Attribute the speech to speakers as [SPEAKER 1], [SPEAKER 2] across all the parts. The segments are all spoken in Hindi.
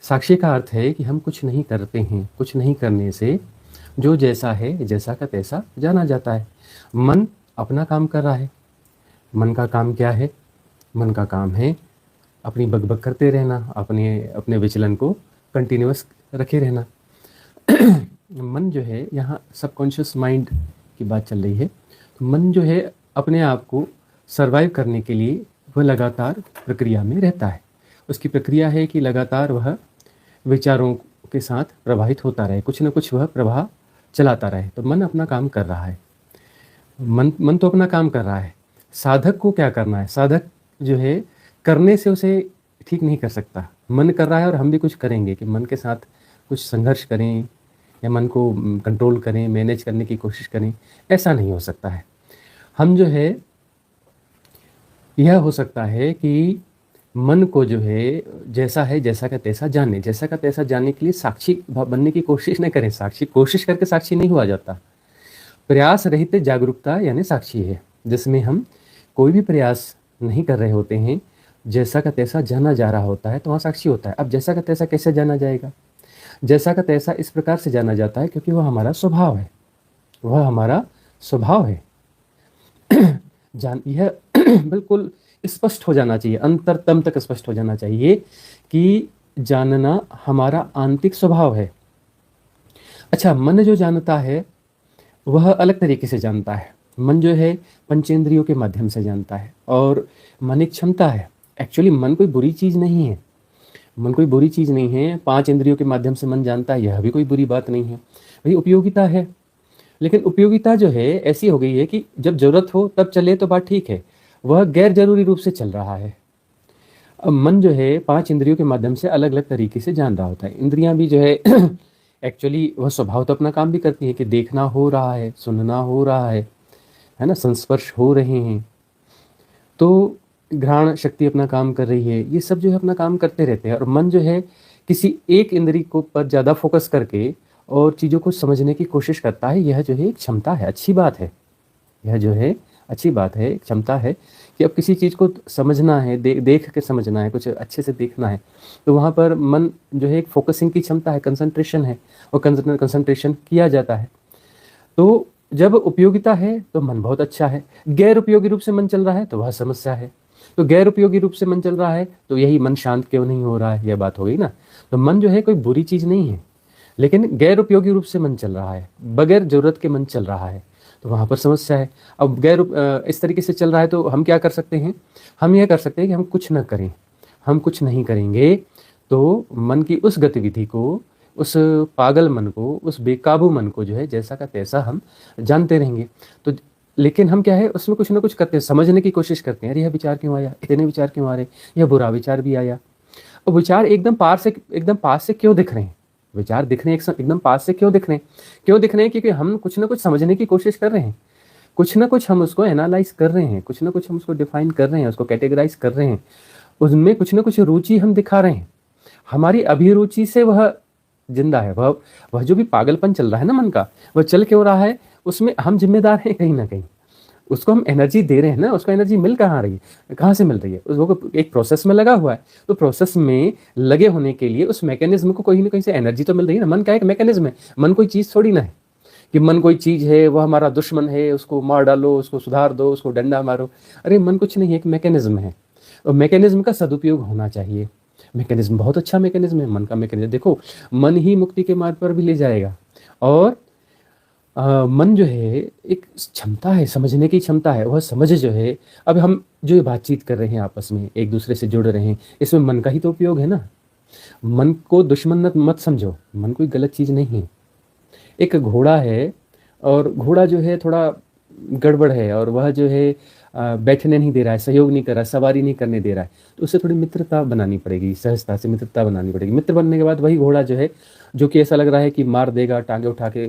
[SPEAKER 1] साक्षी का अर्थ है कि हम कुछ नहीं करते हैं, कुछ नहीं करने से जो जैसा है जैसा का तैसा जाना जाता है। मन अपना काम कर रहा है। मन का काम क्या है? मन का काम है अपनी बकबक करते रहना, अपने अपने विचलन को कंटिन्यूअस रखे रहना। मन जो है, यहाँ सबकॉन्शियस माइंड की बात चल रही है। तो मन जो है अपने आप को सरवाइव करने के लिए वह लगातार प्रक्रिया में रहता है। उसकी प्रक्रिया है कि लगातार वह विचारों के साथ प्रवाहित होता रहे, कुछ न कुछ वह प्रवाह चलाता रहे। तो मन अपना काम कर रहा है। मन तो अपना काम कर रहा है। साधक को क्या करना है? साधक जो है करने से उसे ठीक नहीं कर सकता। मन कर रहा है और हम भी कुछ करेंगे कि मन के साथ कुछ संघर्ष करें या मन को कंट्रोल करें, मैनेज करने की कोशिश करें, ऐसा नहीं हो सकता है। हम जो है, यह हो सकता है कि मन को जो है जैसा है जैसा का तैसा जाने, जैसा का तैसा जानने के लिए साक्षी बनने की कोशिश न करें। साक्षी कोशिश करके साक्षी नहीं हुआ जाता। प्रयास रहित जागरूकता यानी साक्षी है, जिसमें हम कोई भी प्रयास नहीं कर रहे होते हैं, जैसा का तैसा जाना जा रहा होता है, तो वहाँ साक्षी होता है। अब जैसा का तैसा कैसे जाना जाएगा? जैसा का तैसा इस प्रकार से जाना जाता है क्योंकि वह हमारा स्वभाव है, वह हमारा स्वभाव है। यह बिल्कुल स्पष्ट हो जाना चाहिए, अंतरतम तक स्पष्ट हो जाना चाहिए कि जानना हमारा आंतरिक स्वभाव है। अच्छा, मन जो जानता है वह अलग तरीके से जानता है। मन जो है पंचेंद्रियों के माध्यम से जानता है, और मन एक क्षमता है। एक्चुअली मन कोई बुरी चीज़ नहीं है, मन कोई बुरी चीज़ नहीं है। 5 इंद्रियों के माध्यम से मन जानता है, यह भी कोई बुरी बात नहीं है, वही उपयोगिता है। लेकिन उपयोगिता जो है ऐसी हो गई है कि जब जरूरत हो तब चले तो बात ठीक है, वह गैर जरूरी रूप से चल रहा है। अब मन जो है 5 इंद्रियों के माध्यम से अलग अलग तरीके से जान रहा होता है। इंद्रियां भी जो है एक्चुअली वह स्वभाव तो अपना काम भी करती है कि देखना हो रहा है, सुनना हो रहा है ना, संस्पर्श हो रहे हैं, तो घ्राण शक्ति अपना काम कर रही है। ये सब जो है अपना काम करते रहते हैं। और मन जो है किसी एक इंद्री को पर ज़्यादा फोकस करके और चीज़ों को समझने की कोशिश करता है। यह जो है एक क्षमता है, अच्छी बात है। यह जो है अच्छी बात है, क्षमता है कि अब किसी चीज़ को समझना है, देख के समझना है, कुछ अच्छे से देखना है, तो वहाँ पर मन जो है एक फोकसिंग की क्षमता है, कंसंट्रेशन है, और कंसंट्रेशन किया जाता है। तो जब उपयोगिता है तो मन बहुत अच्छा है। गैर उपयोगी रूप से मन चल रहा है तो वह समस्या है। तो गैर उपयोगी रूप से मन चल रहा है तो यही मन शांत क्यों नहीं हो रहा है, यह बात हो गई ना। तो मन जो है कोई बुरी चीज़ नहीं है, लेकिन गैर उपयोगी रूप से मन चल रहा है, बगैर जरूरत के मन चल रहा है, तो वहाँ पर समस्या है। अब इस तरीके से चल रहा है तो हम क्या कर सकते हैं? हम यह कर सकते हैं कि हम कुछ न करें, हम कुछ नहीं करेंगे तो मन की उस गतिविधि को, उस पागल मन को, उस बेकाबू मन को जो है जैसा का तैसा हम जानते रहेंगे। तो लेकिन हम क्या है, उसमें कुछ ना कुछ करते हैं, समझने की कोशिश करते हैं। अरे यह विचार क्यों आया, इतने विचार क्यों आ रहे, यह बुरा विचार भी आया। और विचार एकदम पास से क्यों दिख रहे हैं? विचार दिख रहे हैं एकदम पास से क्यों दिख रहे हैं? क्यों दिख रहे हैं? क्योंकि हम कुछ ना कुछ समझने की कोशिश कर रहे हैं, कुछ ना कुछ हम उसको एनालाइज कर रहे हैं, कुछ ना कुछ हम उसको डिफाइन कर रहे हैं, उसको कैटेगराइज कर रहे हैं, उसमें कुछ ना कुछ रुचि हम दिखा रहे हैं। हमारी अभिरुचि से वह जिंदा है। वह जो भी पागलपन चल रहा है ना मन का, वह चल क्यों रहा है, उसमें हम जिम्मेदार हैं कहीं ना कहीं। उसको हम एनर्जी दे रहे हैं ना, उसको एनर्जी मिल कहाँ रही है, कहाँ से मिल रही है? उसको एक प्रोसेस में लगा हुआ है, तो प्रोसेस में लगे होने के लिए उस मैकेनिज्म को कहीं ना कहीं से एनर्जी तो मिल रही है ना। मन का एक मैकेनिज्म है, मन कोई चीज़ थोड़ी ना है कि मन कोई चीज़ है, वह हमारा दुश्मन है, उसको मार डालो, उसको सुधार दो, उसको डंडा मारो। अरे मन कुछ नहीं है, एक मैकेनिज्म है, और मैकेनिज्म का सदुपयोग होना चाहिए। मैकेनिज्म बहुत अच्छा मैकेनिज्म है, मन का मैकेनिज्म। देखो, मन ही मुक्ति के मार्ग पर भी ले जाएगा। और मन जो है एक क्षमता है, समझने की क्षमता है। वह समझ जो है, अब हम जो बातचीत कर रहे हैं आपस में, एक दूसरे से जुड़ रहे हैं, इसमें मन का ही तो उपयोग है ना। मन को दुश्मन मत समझो, मन कोई गलत चीज़ नहीं है। एक घोड़ा है, और घोड़ा जो है थोड़ा गड़बड़ है, और वह जो है बैठने नहीं दे रहा है, सहयोग नहीं कर रहा है, सवारी नहीं करने दे रहा है, तो उससे थोड़ी मित्रता बनानी पड़ेगी, सहजता से मित्रता बनानी पड़ेगी। मित्र बनने के बाद वही घोड़ा जो है, जो कि ऐसा लग रहा है कि मार देगा, टांगे उठा के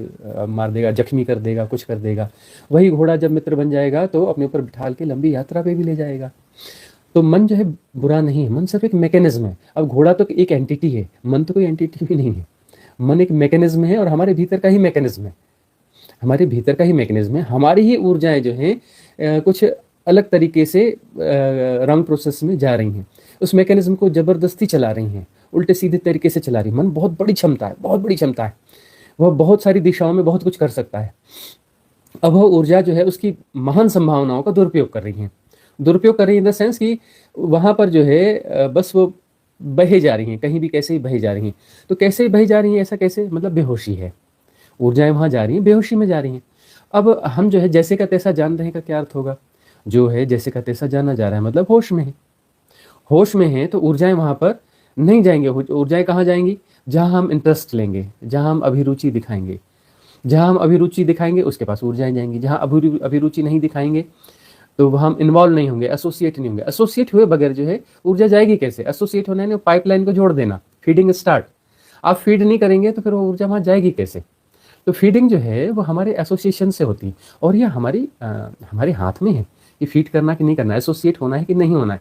[SPEAKER 1] मार देगा, जख्मी कर देगा, कुछ कर देगा, वही घोड़ा जब मित्र बन जाएगा तो अपने ऊपर बिठा के लंबी यात्रा पे भी ले जाएगा। तो मन जो है बुरा नहीं है, मन सिर्फ एक मैकेनिज्म है। अब घोड़ा तो एक एंटिटी है, मन तो कोई एंटिटी भी नहीं है। मन एक मैकेनिज्म है, और हमारे भीतर का ही मैकेनिज्म है, हमारे भीतर का ही मैकेनिज्म है। हमारी ही ऊर्जाएं जो हैं कुछ अलग तरीके से रंग प्रोसेस में जा रही हैं, उस मैकेनिज्म को ज़बरदस्ती चला रही हैं, उल्टे सीधे तरीके से चला रही है। मन बहुत बड़ी क्षमता है, बहुत बड़ी क्षमता है, वह बहुत सारी दिशाओं में बहुत कुछ कर सकता है। अब वह ऊर्जा जो है उसकी महान संभावनाओं का दुरुपयोग कर रही है। दुरुपयोग कर रही है इन द सेंस कि वहाँ पर जो है बस वो बहे जा रही हैं, कहीं भी कैसे ही बहे जा रही हैं। तो कैसे ही बही जा रही हैं, ऐसा कैसे, मतलब बेहोशी है, ऊर्जाएं वहाँ जा रही हैं, बेहोशी में जा रही हैं। अब हम जो है जैसे का तैसा जान रहे हैं का क्या अर्थ होगा? जो है जैसे का तैसा जाना जा रहा है मतलब होश में है। होश में है तो ऊर्जाएं वहाँ पर नहीं जाएंगे। ऊर्जाएं कहाँ जाएंगी? जहाँ हम इंटरेस्ट लेंगे, जहाँ हम अभिरुचि दिखाएंगे। जहाँ हम अभिरुचि दिखाएंगे उसके पास ऊर्जाएं जाएंगी। जहाँ अभिरुचि नहीं दिखाएंगे तो वह हम इन्वॉल्व नहीं होंगे, एसोसिएट नहीं होंगे। एसोसिएट हुए बगैर जो है ऊर्जा जाएगी कैसे? एसोसिएट होना है पाइपलाइन को जोड़ देना, फीडिंग स्टार्ट। आप फीड नहीं करेंगे तो फिर वो ऊर्जा वहाँ जाएगी कैसे? तो फीडिंग जो है वो हमारे एसोसिएशन से होती है, और यह हमारे हाथ में है कि फीड करना कि नहीं करना, एसोसिएट होना है कि नहीं होना है।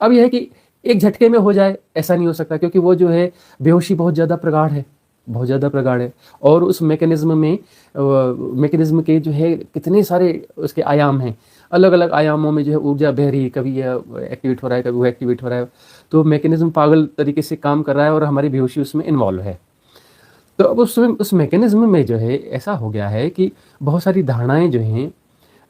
[SPEAKER 1] अब यह है कि एक झटके में हो जाए ऐसा नहीं हो सकता, क्योंकि वो जो है बेहोशी बहुत ज़्यादा प्रगाढ़ है, बहुत ज़्यादा प्रगाढ़ है। और उस मैकेनिज्म के जो है कितने सारे उसके आयाम हैं, अलग अलग आयामों में जो है ऊर्जा बह रही है, कभी यह एक्टिवेट हो रहा है, कभी वो एक्टिवेट हो रहा है। तो मैकेनिज्म पागल तरीके से काम कर रहा है और हमारी बेहोशी उसमें इन्वॉल्व है। तो अब उस मैकेनिज्म में जो है ऐसा हो गया है कि बहुत सारी धारणाएं जो हैं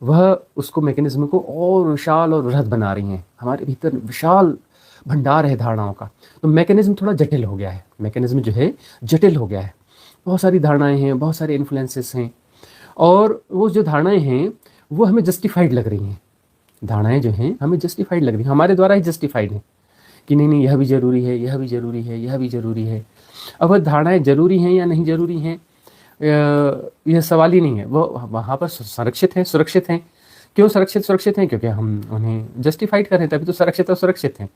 [SPEAKER 1] वह उसको मैकेनिज्म को और विशाल और वृहद बना रही हैं। हमारे भीतर विशाल भंडार है धारणाओं का, तो मैकेनिज्म थोड़ा जटिल हो गया है। मैकेनिज्म जो है जटिल हो गया है, बहुत सारी धारणाएं हैं, बहुत सारे इन्फ्लुएंसेस हैं, और वो जो धारणाएं हैं वो हमें जस्टिफाइड लग रही हैं। धारणाएं जो हैं हमें जस्टिफाइड लग रही हैं, हमारे द्वारा ही जस्टिफाइड हैं कि नहीं नहीं यह भी ज़रूरी है, यह भी ज़रूरी है, यह भी ज़रूरी है। अब वह धारणाएं जरूरी हैं या नहीं जरूरी हैं यह सवाल ही नहीं है, वो वहाँ पर संरक्षित हैं, सुरक्षित हैं। क्यों सुरक्षित हैं? क्योंकि हम उन्हें जस्टिफाइड कर रहे हैं, तभी तो सुरक्षित और सुरक्षित हैं।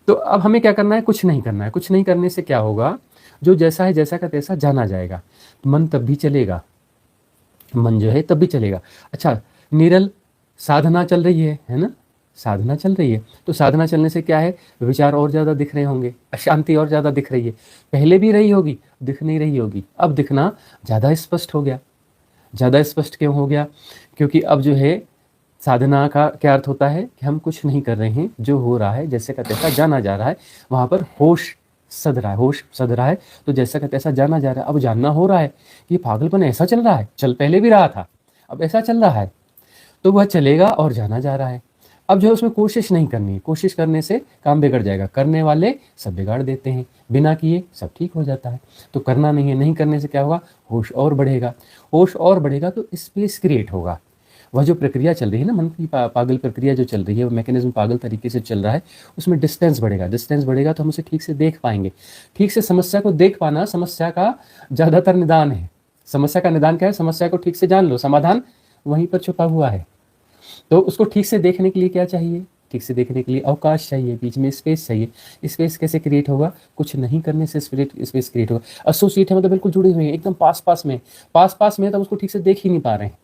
[SPEAKER 1] तो अब हमें क्या करना है? कुछ नहीं करना है। कुछ नहीं करने से क्या होगा? जो जैसा है जैसा का तैसा जाना जाएगा, मन तब भी चलेगा, मन जो है तब भी चलेगा। अच्छा, निरल साधना चल रही है ना, साधना चल रही है, तो साधना चलने से क्या है? विचार और ज़्यादा दिख रहे होंगे, अशांति और ज़्यादा दिख रही है। पहले भी रही होगी, दिख नहीं रही होगी, अब दिखना ज़्यादा स्पष्ट हो गया। ज़्यादा स्पष्ट क्यों हो गया? क्योंकि अब जो है साधना का क्या अर्थ होता है कि हम कुछ नहीं कर रहे हैं, जो हो रहा है जैसे का तैसा जाना जा रहा है, वहाँ पर होश सध रहा है, होश सध रहा है, तो जैसा का तैसा जाना जा रहा है। अब जानना हो रहा है कि पागलपन ऐसा चल रहा है, चल पहले भी रहा था, अब ऐसा चल रहा है, तो वह चलेगा और जाना जा रहा है। अब जो है उसमें कोशिश नहीं करनी है, कोशिश करने से काम बिगड़ जाएगा। करने वाले सब बिगाड़ देते हैं, बिना किए सब ठीक हो जाता है। तो करना नहीं है, नहीं करने से क्या होगा? होश और बढ़ेगा, होश और बढ़ेगा तो स्पेस क्रिएट होगा। वह जो प्रक्रिया चल रही है ना, मन की पागल प्रक्रिया जो चल रही है, वो मैकेनिज्म पागल तरीके से चल रहा है, उसमें डिस्टेंस बढ़ेगा। डिस्टेंस बढ़ेगा तो हम उसे ठीक से देख पाएंगे। ठीक से समस्या को देख पाना समस्या का ज़्यादातर निदान है। समस्या का निदान क्या है? समस्या को ठीक से जान लो, समाधान वहीं पर छुपा हुआ है। तो उसको ठीक से देखने के लिए क्या चाहिए? ठीक से देखने के लिए अवकाश चाहिए, बीच में स्पेस चाहिए। स्पेस कैसे क्रिएट होगा? कुछ नहीं करने से स्पेस क्रिएट होगा। एसोसिएट है मतलब बिल्कुल जुड़े हुए हैं, एकदम पास पास में, तब उसको ठीक से देख ही नहीं पा रहे हैं।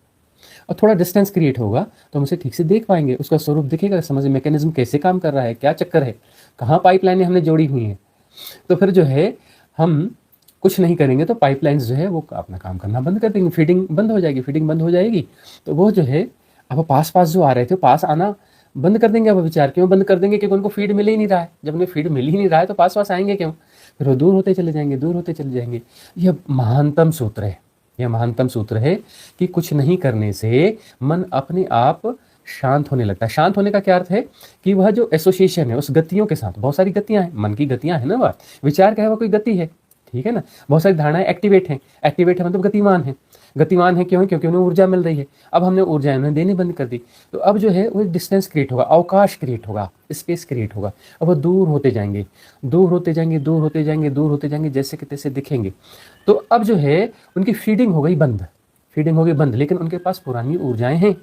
[SPEAKER 1] और थोड़ा डिस्टेंस क्रिएट होगा तो हम उसे ठीक से देख पाएंगे, उसका स्वरूप दिखेगा, समझ मैकेनिज्म कैसे काम कर रहा है, क्या चक्कर है, कहाँ पाइपलाइनें हमने जोड़ी हुई हैं। तो फिर जो है हम कुछ नहीं करेंगे तो पाइपलाइंस जो है वो अपना काम करना बंद कर देंगे, फीडिंग बंद हो जाएगी। फीडिंग बंद हो जाएगी तो वो जो है अब पास जो आ रहे थे पास आना बंद कर देंगे। अब विचार क्यों बंद कर देंगे? क्योंकि उनको फीड मिल ही नहीं रहा है। जब उन्हें फीड मिल ही नहीं रहा है तो पास आएंगे क्यों? फिर वो दूर होते चले जाएंगे, दूर होते चले जाएंगे। यह महानतम सूत्र है, यह महानतम सूत्र है कि कुछ नहीं करने से मन अपने आप शांत होने लगता है। शांत होने का क्या अर्थ है? कि वह जो एसोसिएशन है उस गतियों के साथ, बहुत सारी गतियां हैं, मन की गतियां हैं ना, वह विचार क्या है? वह कोई गति है, ठीक है ना। बहुत सारी धारणाएं एक्टिवेट हैं, एक्टिवेट है मतलब गतिमान है। गतिमान है क्यों है? क्योंकि उन्हें ऊर्जा मिल रही है। अब हमने ऊर्जा उन्हें देनी बंद कर दी तो अब जो है वो डिस्टेंस क्रिएट होगा, अवकाश क्रिएट होगा, स्पेस क्रिएट होगा। अब वो दूर होते जाएंगे, दूर होते जाएंगे, दूर होते जाएंगे, दूर होते जाएंगे, जैसे कि तैसे दिखेंगे। तो अब जो है उनकी फीडिंग हो गई बंद, फीडिंग हो गई बंद, लेकिन उनके पास पुरानी ऊर्जाएं हैं,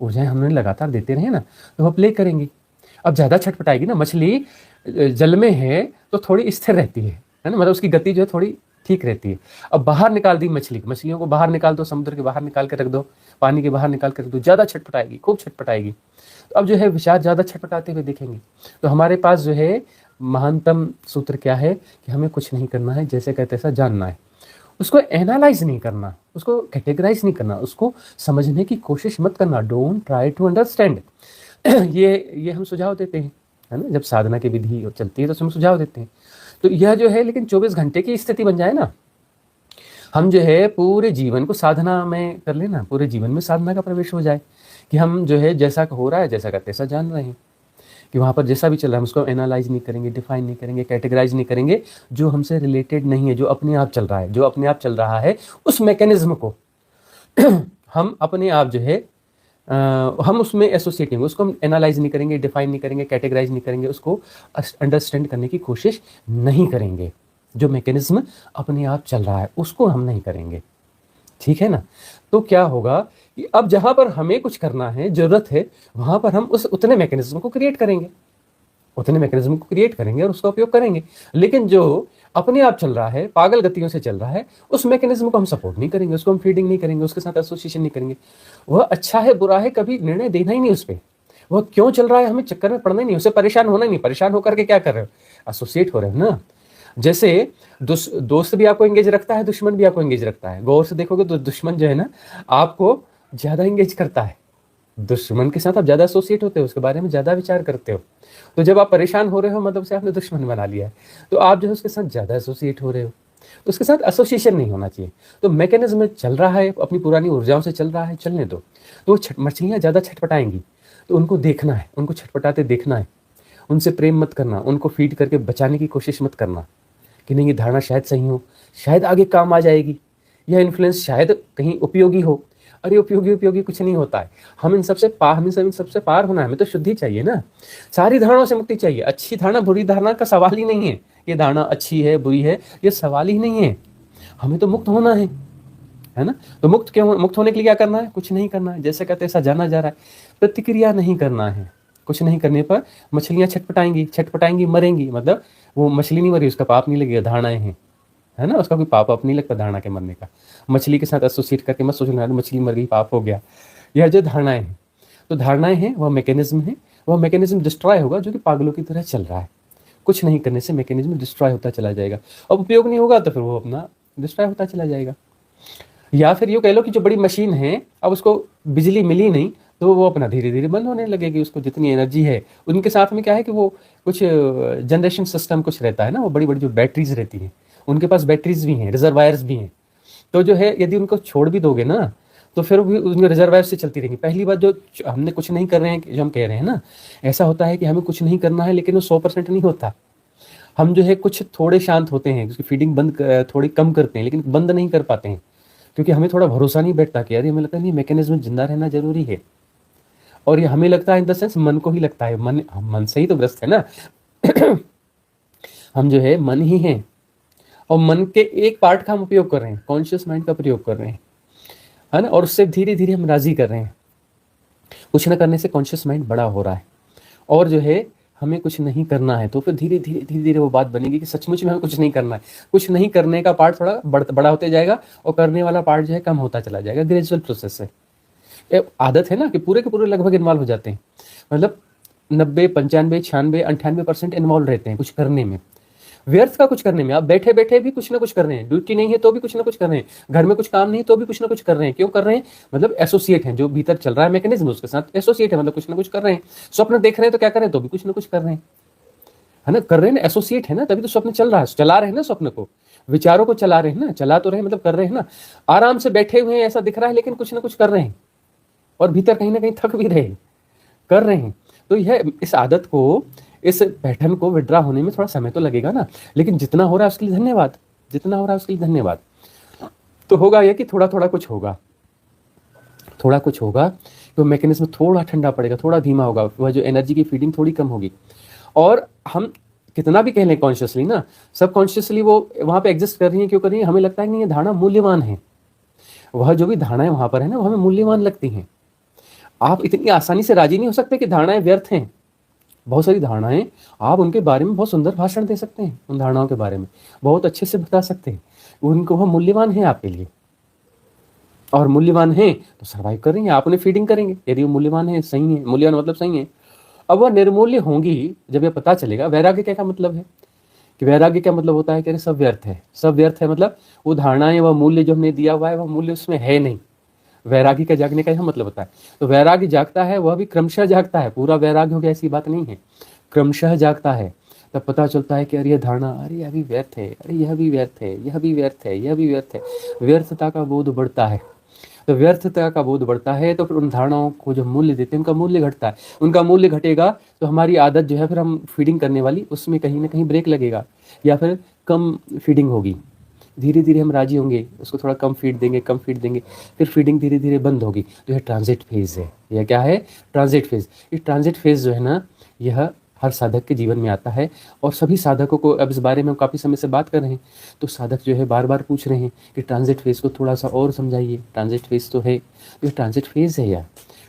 [SPEAKER 1] ऊर्जाएं हमने लगातार देते रहे ना, तो वह प्ले करेंगी। अब ज़्यादा छटपटाएगी ना, मछली जल में है तो थोड़ी स्थिर रहती है ना, मतलब उसकी गति जो है थोड़ी ठीक रहती है। अब बाहर निकाल दी मछलियों को बाहर निकाल दो, समुद्र के बाहर निकाल के रख दो, पानी के बाहर निकाल के रख दो, ज़्यादा छटपटाएगी, खूब छटपटाएगी। तो अब जो है विचार ज़्यादा छटपटाते हुए दिखेंगे। तो हमारे पास जो है महानतम सूत्र क्या है कि हमें कुछ नहीं करना है, जैसे कहते ऐसा जानना है। उसको एनालाइज नहीं करना, उसको कैटेगराइज नहीं करना, उसको समझने की कोशिश मत करना। Don't try to understand. ये हम सुझाव देते हैं, है ना, जब साधना की विधि चलती है तो हम सुझाव देते हैं तो यह जो है लेकिन 24 घंटे की स्थिति बन जाए ना, हम जो है पूरे जीवन को साधना में कर लेना, पूरे जीवन में साधना का प्रवेश हो जाए कि हम जो है जैसा हो रहा है, जैसा का तैसा जान रहे हैं, कि वहाँ पर जैसा भी चल रहा है हम उसको एनालाइज नहीं करेंगे, डिफाइन नहीं करेंगे, कैटेगराइज नहीं करेंगे, जो हमसे रिलेटेड नहीं है, जो अपने आप चल रहा है, जो अपने आप चल रहा है, उस मैकेनिज्म को हम अपने आप जो है हम उसमें एसोसिएट नहीं, उसको हम एनालाइज नहीं करेंगे, डिफाइन नहीं करेंगे, कैटेगराइज नहीं करेंगे, उसको अंडरस्टैंड करने की कोशिश नहीं करेंगे। जो मैकेनिज्म अपने आप चल रहा है उसको हम नहीं करेंगे, ठीक है ना। तो क्या होगा कि अब जहां पर हमें कुछ करना है, जरूरत है, वहां पर हम उस उतने मैकेनिज्म को क्रिएट करेंगे, उतने मैकेनिज्म को क्रिएट करेंगे और उसका उपयोग करेंगे। लेकिन जो अपने आप चल रहा है, पागल गतियों से चल रहा है, उस मैकेनिज्म को हम सपोर्ट नहीं करेंगे, उसको हम फीडिंग नहीं करेंगे, उसके साथ एसोसिएशन नहीं करेंगे। वह अच्छा है बुरा है कभी निर्णय देना ही नहीं उस पर, वह क्यों चल रहा है हमें चक्कर में पड़ना ही नहीं, उससे परेशान होना ही नहीं। परेशान होकर के क्या कर रहे हो, एसोसिएट हो रहे हो ना। जैसे दोस्त भी आपको एंगेज रखता है, दुश्मन भी आपको एंगेज रखता है। गौर से देखोगे तो दुश्मन जो है ना आपको ज्यादा एंगेज करता है, दुश्मन के साथ आप ज्यादा एसोसिएट होते हो, उसके बारे में ज्यादा विचार करते हो। तो जब आप परेशान हो रहे हो मतलब से आपने दुश्मन बना लिया है, तो आप जो है उसके साथ ज्यादा एसोसिएट हो रहे हो, तो उसके साथ एसोसिएशन नहीं होना चाहिए। तो मैकेनिज्म चल रहा है, अपनी पुरानी ऊर्जाओं से चल रहा है, चलने दो। तो मछलियां ज्यादा छटपटाएंगी, तो उनको देखना है, उनको छटपटाते देखना है, उनसे प्रेम मत करना, उनको फीड करके बचाने की कोशिश मत करना कि नहीं ये धारणा शायद सही हो, शायद आगे काम आ जाएगी, यह इन्फ्लुएंस शायद कहीं उपयोगी हो। अरे उपयोगी कुछ नहीं होता है। हम इन सबसे पार होना है, हमें तो शुद्धि चाहिए ना, सारी धारणाओं से मुक्ति चाहिए। अच्छी धारणा बुरी धारणा का सवाल ही नहीं है, ये धारणा अच्छी है बुरी है ये सवाल ही नहीं है, हमें तो मुक्त होना है ना। तो मुक्त होने के लिए क्या करना है, कुछ नहीं करना है, जैसे कहते ऐसा जाना जा रहा है, प्रतिक्रिया नहीं करना है। कुछ नहीं करने पर मछलियां छटपटाएंगी मरेंगी, मतलब वो मछली नहीं मरी, उसका पाप नहीं लगेगा, धारणाएं हैं, है ना, उसका कोई पाप नहीं लगता धारणा के मरने का। मछली के साथ एसोसिएट करके मत सोचना मछली मर गई पाप हो गया, यह जो धारणाएं हैं। तो धारणाएं हैं वह मैकेनिज्म है, वह मैकेनिज्म डिस्ट्रॉय होगा जो कि पागलों की तरह चल रहा है। कुछ नहीं करने से मैकेनिज्म डिस्ट्रॉय होता चला जाएगा, अब उपयोग नहीं होगा तो फिर वो अपना डिस्ट्रॉय होता चला जाएगा। या फिर यूँ कह लो कि जो बड़ी मशीन है अब उसको बिजली मिली नहीं तो वो अपना धीरे धीरे बंद होने लगेगी, उसको जितनी एनर्जी है। उनके साथ में क्या है कि वो कुछ जनरेशन सिस्टम कुछ रहता है ना, वो बड़ी बड़ी जो बैटरीज रहती हैं, उनके पास बैटरीज भी हैं, रिजर्वायर्स भी हैं। तो जो है यदि उनको छोड़ भी दोगे ना तो फिर भी उनके रिजर्वायर से चलती रहेंगी। पहली बात जो हमने कुछ नहीं कर रहे हैं, जो हम कह रहे हैं ना, ऐसा होता है कि हमें कुछ नहीं करना है लेकिन वो 100% नहीं होता। हम जो है कुछ थोड़े शांत होते हैं, उसकी फीडिंग बंद थोड़ी कम करते हैं, लेकिन बंद नहीं कर पाते हैं क्योंकि हमें थोड़ा भरोसा नहीं बैठता कि यार हमें लगता है नहीं मैकेनिज्म जिंदा रहना जरूरी है। और ये हमें लगता है इन द सेंस मन को ही लगता है, मन से ही तो ग्रस्त है ना हम जो है मन ही हैं और मन के एक पार्ट का हम उपयोग कर रहे हैं, कॉन्शियस माइंड का प्रयोग कर रहे हैं, है ना। और उससे धीरे धीरे हम राजी कर रहे हैं, कुछ न करने से कॉन्शियस माइंड बड़ा हो रहा है और जो है हमें कुछ नहीं करना है। तो फिर धीरे धीरे वो बात बनेगी कि सचमुच में हमें कुछ नहीं करना है। कुछ नहीं करने का पार्ट थोड़ा बड़ा होते जाएगा और करने वाला पार्ट जो है कम होता चला जाएगा। ग्रेजुअल प्रोसेस है, आदत है ना कि पूरे के पूरे लगभग इन्वॉल्व हो जाते हैं, मतलब 90, 95, 96, 98% इन्वॉल्व रहते हैं कुछ करने में, व्यर्थ का कुछ करने में। आप बैठे बैठे भी कुछ ना कुछ कर रहे हैं, ड्यूटी नहीं है तो भी कुछ ना कुछ कर रहे हैं, घर में कुछ काम नहीं तो भी कुछ ना कुछ कर रहे हैं। क्यों कर रहे हैं, मतलब एसोसिएट हैं, जो भीतर चल रहा है मैकेनिज्म उसके साथ एसोसिएट है, मतलब कुछ ना कुछ कर रहे हैं। स्वप्न देख रहे हैं तो क्या कर रहे हैं, तो भी कुछ ना कुछ कर रहे हैं, है ना, कर रहे हैं ना, एसोसिएट है ना, तभी तो स्वप्न चल रहा है, चला रहे हैं ना स्वप्न को, विचारों को चला रहे हैं ना, चला तो रहे मतलब कर रहे हैं ना। आराम से बैठे हुए हैं ऐसा दिख रहा है लेकिन कुछ ना कुछ कर रहे हैं और भीतर कहीं ना कहीं थक भी रहे, कर रहे हैं। तो यह इस आदत को, इस पैटर्न को विड्रा होने में थोड़ा समय तो लगेगा ना, लेकिन जितना हो रहा है उसके लिए धन्यवाद, जितना हो रहा है उसके लिए धन्यवाद। तो होगा यह कि थोड़ा थोड़ा कुछ होगा, थोड़ा कुछ होगा, तो मैकेनिज्म थोड़ा ठंडा पड़ेगा, थोड़ा धीमा होगा, वह जो एनर्जी की फीडिंग थोड़ी कम होगी। और हम कितना भी कह लें कॉन्शियसली ना, सबकॉन्शियसली वो वहां पे एग्जिस्ट कर रही है, क्यों कर रही है, हमें लगता है कि ये धारणा मूल्यवान है, वह जो भी धारणाएं वहां पर है ना वो हमें मूल्यवान लगती हैं। आप इतनी आसानी से राजी नहीं हो सकते कि धारणाएं व्यर्थ हैं। बहुत सारी धारणाएं, आप उनके बारे में बहुत सुंदर भाषण दे सकते हैं, उन धारणाओं के बारे में बहुत अच्छे से बता सकते हैं, उनको वह मूल्यवान है आपके लिए, और मूल्यवान है तो सर्वाइव कर रही हैं, आप उन्हें फीडिंग करेंगे यदि वो मूल्यवान है, सही है, मूल्यवान मतलब सही है। अब वह निर्मूल्य होंगी जब ये पता चलेगा। वैराग्य क्या मतलब है, कि वैराग्य क्या मतलब होता है कि अरे सब व्यर्थ है, सब व्यर्थ है, मतलब वो धारणाएं, वह मूल्य जो हमने दिया हुआ है वह मूल्य उसमें है नहीं। वैरागी का जागने का यह मतलब होता है। तो वैरागी जागता है, वह भी क्रमशः जागता है, पूरा वैराग्य हो गया ऐसी बात नहीं है, क्रमशः जागता है। तब पता चलता है कि अरे यह धारणा, अरे यह भी व्यर्थ है, अरे यह भी व्यर्थ है, यह भी व्यर्थ है, यह भी व्यर्थ है। व्यर्थता का बोध बढ़ता है। तो व्यर्थता का बोध बढ़ता है तो फिर उन धारणाओं को जो मूल्य देते हैं उनका मूल्य घटता है। उनका मूल्य घटेगा तो हमारी आदत जो है फिर हम फीडिंग करने वाली उसमें कहीं ना कहीं ब्रेक लगेगा या फिर कम फीडिंग होगी। धीरे धीरे हम राजी होंगे, उसको थोड़ा कम फीड देंगे, कम फीड देंगे, फिर फीडिंग धीरे धीरे बंद होगी। तो यह ट्रांजिट फेज है। यह क्या है? Transit phase. ये ट्रांजिट फेज जो है ना, यह हर साधक के जीवन में आता है। और सभी साधकों को अब इस बारे में हम काफ़ी समय से बात कर रहे हैं, तो साधक जो है बार बार पूछ रहे हैं कि ट्रांजिट फेज को थोड़ा सा और समझाइए। ट्रांजिट फेज तो है, ये ट्रांजिट फेज है। यह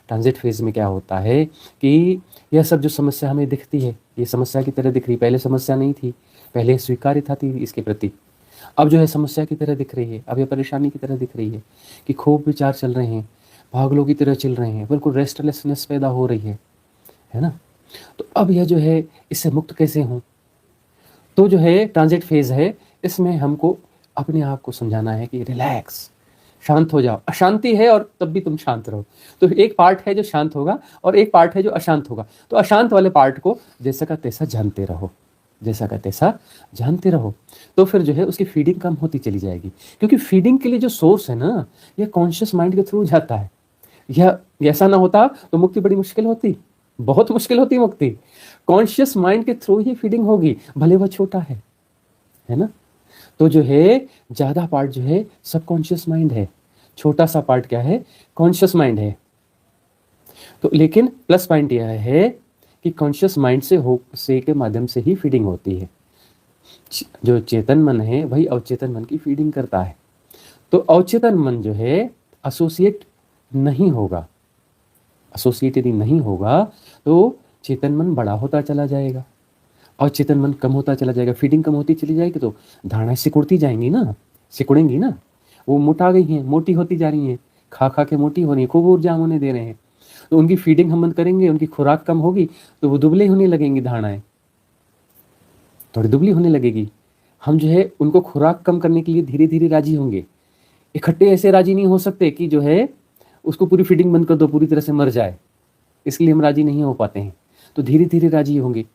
[SPEAKER 1] ट्रांजिट फेज में क्या होता है कि यह सब जो समस्या हमें दिखती है, ये समस्या की तरह दिख रही। पहले समस्या नहीं थी, पहले स्वीकार्यता थी इसके प्रति। अब जो है समस्या की तरह दिख रही है, अब यह परेशानी की तरह दिख रही है कि खूब विचार चल रहे हैं, पागलों की तरह चल रहे हैं, बिल्कुल रेस्टलेसनेस पैदा हो रही है ना। तो अब यह जो है इससे मुक्त कैसे हूँ? तो जो है ट्रांजिट फेज है, इसमें हमको अपने आप को समझाना है कि रिलैक्स, शांत हो जाओ। अशांति है और तब भी तुम शांत रहो। तो एक पार्ट है जो शांत होगा और एक पार्ट है जो अशांत होगा। तो अशांत वाले पार्ट को जैसा का तैसा जानते रहो, जैसा का तैसा जानते रहो। तो फिर जो है उसकी फीडिंग कम होती चली जाएगी, क्योंकि फीडिंग के लिए जो सोर्स है ना, यह कॉन्शियस माइंड के थ्रू जाता है। यह ऐसा ना होता तो मुक्ति बड़ी मुश्किल होती, बहुत मुश्किल होती मुक्ति। कॉन्शियस माइंड के थ्रू ही फीडिंग होगी, भले वह छोटा है ना। तो जो है ज्यादा पार्ट जो है सबकॉन्शियस माइंड है, छोटा सा पार्ट क्या है? कॉन्शियस माइंड है। तो लेकिन प्लस पॉइंट यह है कि कॉन्शियस माइंड से के माध्यम से ही फीडिंग होती है। जो चेतन मन है वही अवचेतन मन की फीडिंग करता है। तो अवचेतन मन जो है एसोसिएट नहीं होगा, एसोसिएट यदि नहीं होगा तो चेतन मन बड़ा होता चला जाएगा और चेतन मन कम होता चला जाएगा। फीडिंग कम होती चली जाएगी तो धारणाएं सिकुड़ती जाएंगी ना, सिकुड़ेंगी ना। वो मोटा गई हैं, मोटी होती जा रही हैं, खा खा के मोटी हो रही है, खूब ऊर्जा होने दे रहे हैं। तो उनकी फीडिंग हम बंद करेंगे, उनकी खुराक कम होगी तो वो दुबले होने लगेंगी, धारणाएं थोड़ी दुबली होने लगेगी। हम जो है उनको खुराक कम करने के लिए धीरे धीरे राजी होंगे। इकट्ठे ऐसे राजी नहीं हो सकते कि जो है उसको पूरी फीडिंग बंद कर दो, पूरी तरह से मर जाए, इसलिए हम राजी नहीं हो पाते हैं। तो धीरे धीरे राजी होंगे,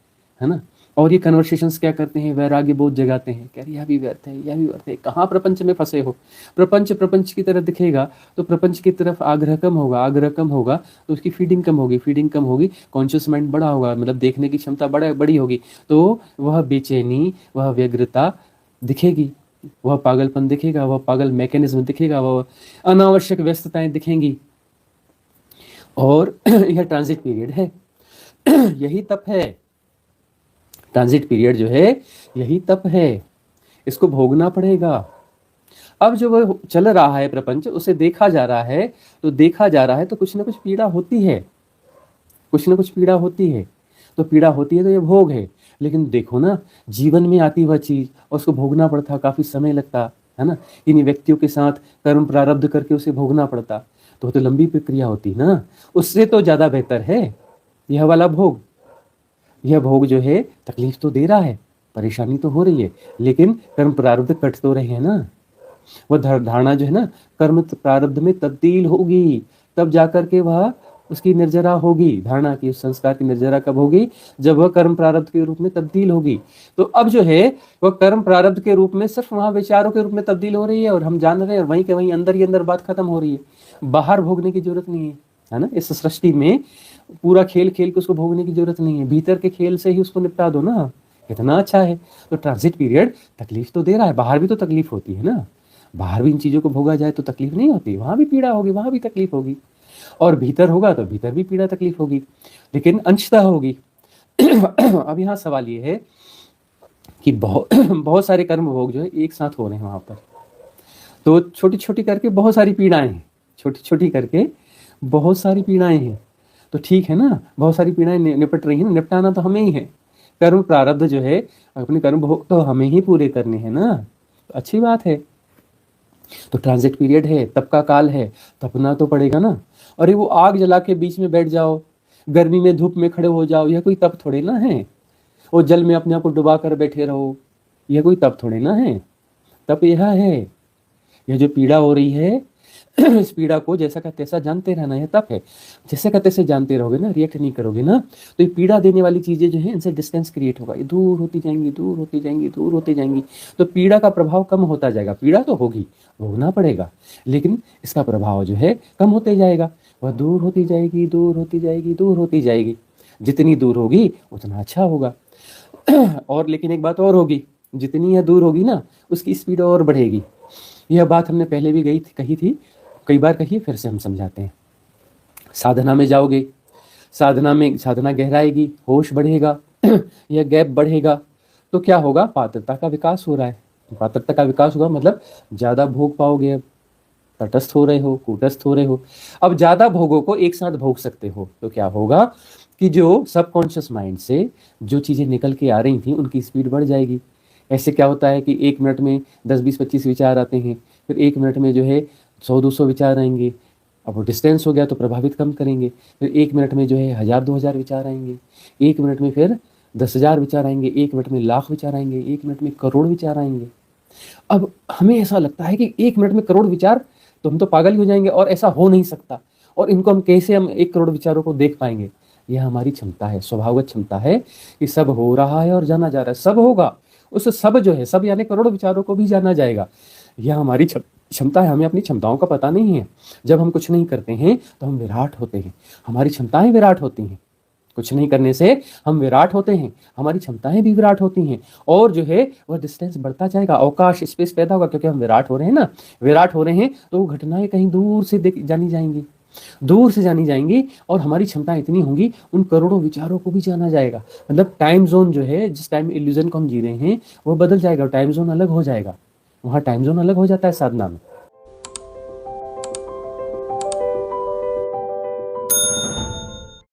[SPEAKER 1] है ना। और ये कन्वर्सेशंस क्या करते हैं? वैराग्य बोध जगाते हैं, कह रही यह भी व्यर्थ है, यह भी व्यर्थ है। कहाँ प्रपंच में फंसे हो? प्रपंच की तरह दिखेगा तो प्रपंच की तरफ आग्रह कम होगा, आग्रह कम होगा तो उसकी फीडिंग कम होगी, फीडिंग कम होगी, कॉन्शियस माइंड बड़ा होगा, मतलब देखने की क्षमता बड़ी होगी। तो वह बेचैनी, वह व्यग्रता दिखेगी, वह पागलपन दिखेगा, वह पागल मैकेनिज्म दिखेगा, वह अनावश्यक व्यस्तताएं दिखेंगी। और यह ट्रांजिट पीरियड है, यही तप है। ट्रांजिट पीरियड जो है यही तप है, इसको भोगना पड़ेगा। अब जो वो चल रहा है प्रपंच, उसे देखा जा रहा है, तो देखा जा रहा है तो कुछ ना कुछ पीड़ा होती है, कुछ ना कुछ पीड़ा होती है। तो पीड़ा होती है तो ये भोग है। लेकिन देखो ना, जीवन में आती वह चीज और उसको भोगना पड़ता, काफी समय लगता है ना। इन व्यक्तियों के साथ कर्म प्रारब्ध करके उसे भोगना पड़ता, तो लंबी प्रक्रिया होती ना। उससे तो ज्यादा बेहतर है यह वाला भोग। यह भोग जो है तकलीफ तो दे रहा है, परेशानी तो हो रही है, लेकिन कर्म प्रारब्ध कट तो रहे हैं ना। वह धारणा जो है ना कर्म प्रारब्ध में तब्दील होगी, तब जाकर के वह उसकी निर्जरा होगी। धारणा की, उस संस्कार की निर्जरा कब होगी? जब वह कर्म प्रारब्ध के रूप में तब्दील होगी। तो अब जो है वह कर्म प्रारब्ध के रूप में सिर्फ वहां विचारों के रूप में तब्दील हो रही है, और हम जान रहे हैं, और वहीं के वहीं अंदर ही अंदर बात खत्म हो रही है। बाहर भोगने की जरूरत नहीं है ना। इस सृष्टि में पूरा खेल खेल के उसको भोगने की जरूरत नहीं है, भीतर के खेल से ही उसको निपटा दो ना, कितना अच्छा है। तो ट्रांजिट पीरियड तकलीफ तो दे रहा है, बाहर भी तो तकलीफ होती है ना। बाहर भी इन चीजों को भोगा जाए तो तकलीफ नहीं होती, वहां भी पीड़ा होगी, वहां भी तकलीफ होगी, और भीतर होगा तो भीतर भी पीड़ा तकलीफ होगी, लेकिन अंशतः होगी। अब यहाँ सवाल ये है कि बहुत सारे कर्म भोग जो है एक साथ हो रहे हैं वहां पर, तो छोटी छोटी करके बहुत सारी पीड़ाएं हैं, छोटी छोटी करके बहुत सारी पीड़ाएं हैं। तो ठीक है ना, बहुत सारी पीड़ाएं निपट रही है ना, निपटाना तो हमें ही है। कर्म प्रारब्ध जो है अपने कर्म भोग तो हमें ही पूरे करने हैं ना, तो अच्छी बात है। तो ट्रांजिट पीरियड है, तप का काल है, तपना तो पड़ेगा ना। अरे वो आग जला के बीच में बैठ जाओ, गर्मी में धूप में खड़े हो जाओ, यह कोई तप थोड़े ना है। वो जल में अपने आप को डुबा कर बैठे रहो, यह कोई तप थोड़े ना है। तप यह है, यह जो पीड़ा हो रही है इस पीड़ा को जैसा का तैसा जानते रहना, यह तप है। जैसे का तैसे जानते रहोगे ना, रिएक्ट नहीं करोगे ना, तो ये पीड़ा देने वाली चीजें जो है इनसे डिस्टेंस क्रिएट होगा, ये दूर होती जाएंगी, दूर होती जाएंगी, दूर होती जाएंगी। तो पीड़ा का प्रभाव कम होता जाएगा। पीड़ा तो होगी, भोगना पड़ेगा, लेकिन इसका प्रभाव जो है कम होते जाएगा। वह दूर होती जाएगी, दूर होती जाएगी, दूर होती जाएगी। जितनी दूर होगी उतना अच्छा होगा। और लेकिन एक बात और होगी, जितनी यह दूर होगी ना, उसकी स्पीड और बढ़ेगी। यह बात हमने पहले भी कही थी, कई बार कही, फिर से हम समझाते हैं। साधना में जाओगे, साधना गहराएगी, होश बढ़ेगा, यह गैप बढ़ेगा, तो क्या होगा? पात्रता का विकास हो रहा है। पात्रता का विकास होगा मतलब ज्यादा भोग पाओगे। अब तटस्थ हो रहे हो, कूटस्थ हो रहे हो, अब ज्यादा भोगों को एक साथ भोग सकते हो। तो क्या होगा कि जो सबकॉन्शियस माइंड से जो चीजें निकल के आ रही थी उनकी स्पीड बढ़ जाएगी। ऐसे क्या होता है कि 1 मिनट में 10, 20, 25 विचार आते हैं, फिर 1 मिनट में जो है 100, 200 विचार आएंगे। अब वो डिस्टेंस हो गया तो प्रभावित कम करेंगे। फिर 1 मिनट में जो है 1000, 2000 विचार आएंगे। 1 मिनट में फिर 10,000 विचार आएंगे। 1 मिनट में लाख विचार आएंगे। 1 मिनट में करोड़ विचार आएंगे। अब हमें ऐसा लगता है कि 1 मिनट में करोड़ विचार, तो हम तो पागल ही हो जाएंगे, और ऐसा हो नहीं सकता। और इनको हम कैसे, हम 1 करोड़ विचारों को देख पाएंगे? यह हमारी क्षमता है, स्वभावगत क्षमता है कि सब हो रहा है और जाना जा रहा है। सब होगा, उस सब जो है, सब यानी करोड़ विचारों को भी जाना जाएगा। यह हमारी क्षमता है। हमें अपनी क्षमताओं का पता नहीं है। जब हम कुछ नहीं करते हैं तो हम विराट होते हैं। हमारी क्षमताएं विराट होती हैं। कुछ नहीं करने से हम विराट होते हैं, हमारी क्षमताएं भी विराट होती हैं। और जो है वह डिस्टेंस बढ़ता जाएगा, अवकाश, स्पेस पैदा होगा, क्योंकि हम विराट हो रहे हैं ना। विराट हो रहे हैं तो वो घटनाएं कहीं दूर से जानी जाएंगी, दूर से जानी जाएंगी। और हमारी क्षमता इतनी होंगी, उन करोड़ों विचारों को भी जाना जाएगा। मतलब टाइम जोन जो है, जिस टाइम इल्यूजन को हम जी रहे हैं, वो बदल जाएगा, टाइम जोन अलग हो जाएगा। वहाँ टाइम जोन अलग हो जाता है साधना में।